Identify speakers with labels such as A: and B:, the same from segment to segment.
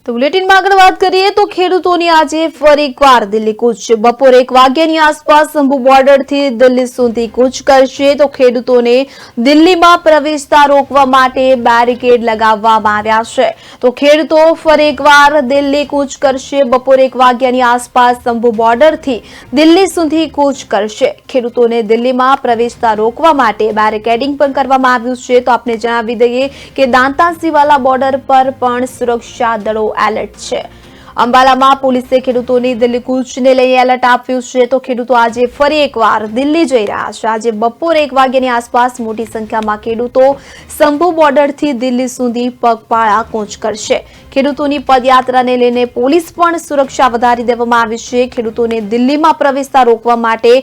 A: તો બુલેટિનમાં આગળ વાત કરીએ તો ખેડૂતોની આજે ફરી એકવાર દિલ્હી કૂચ બપોરે 1 વાગ્યાની આસપાસ શંભુ બોર્ડરથી દિલ્હી સુધી કૂચ કરશે તો ખેડૂતોને દિલ્હીમાં પ્રવેશતા રોકવા માટે બેરિકેડ લગાવવામાં આવ્યા છે તો ખેડૂતો ફરી એકવાર દિલ્હી કૂચ કરશે બપોરે 1 વાગ્યાની આસપાસ શંભુ બોર્ડરથી દિલ્હી સુધી કૂચ કરશે ખેડૂતોને દિલ્હીમાં પ્રવેશતા રોકવા માટે બેરિકેડિંગ પણ કરવામાં આવ્યું છે તો આપને જણાવી દઈએ કે દાંતાસીવાલા બોર્ડર પર પણ સુરક્ષા દળો એલર્ટ છે અંબાલામાં પોલીસે ખેડૂતોની દિલ્હી કૂચને લઈ એલર્ટ આપ્યું છે તો ખેડૂતો આજે ફરી એકવાર દિલ્હી જઈ રહ્યા છે આજે બપોરે 1 વાગ્યાની આસપાસ મોટી સંખ્યામાં ખેડૂતો શંભુ બોર્ડરથી દિલ્હી સુધી પગપાળા કૂચ કરશે ખેડૂતોની પદયાત્રાને લઈને પોલીસ પણ સુરક્ષા વધારી દેવામાં આવી છે ખેડૂતોને દિલ્હીમાં પ્રવેશતા રોકવા માટે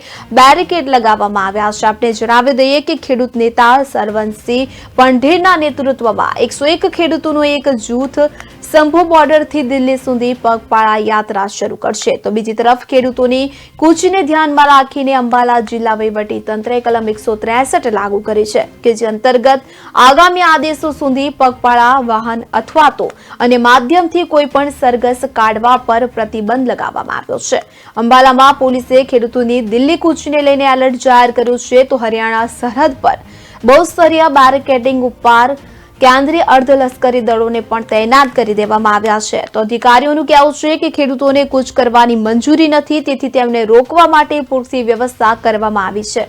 A: બેરિકેડ લગાવવામાં આવ્યા છે આપણે જણાવી દઈએ કે ખેડૂત નેતા સરવનસિંહ પંઢેરના નેતૃત્વમાં 101 ખેડૂતોનું એક જૂથ શંભુ બોર્ડરથી દિલ્હી સુધી પગપાળા યાત્રા શરૂ કરશે તો બીજી તરફ ખેડૂતોની કૂચને ધ્યાનમાં રાખીને અંબાલા જિલ્લા વહીવટી તંત્રે કલમ 163 લાગુ કરી છે કે જે અંતર્ગત આગામી આદેશો સુધી પગપાળા વાહન અથવા તો અને માધ્યમથી કોઈ પણ સરઘસ કાઢવા પર પ્રતિબંધ લગાવવામાં આવ્યો છે અંબાલામાં પોલીસે ખેડૂતોની દિલ્હી કૂચને લઈને એલર્ટ જાહેર કર્યું છે તો હરિયાણા સરહદ પર બહુસ્તરીય બેરિકેડિંગ ઉપર કેન્દ્રીય અર્ધલશ્કરી દળોને પણ તૈનાત કરી દેવામાં આવ્યા છે તો અધિકારીઓનું કહેવું છે કે ખેડૂતોને કૂચ કરવાની મંજૂરી નથી તેથી તેમને રોકવા માટે પૂરતી વ્યવસ્થા કરવામાં આવી છે।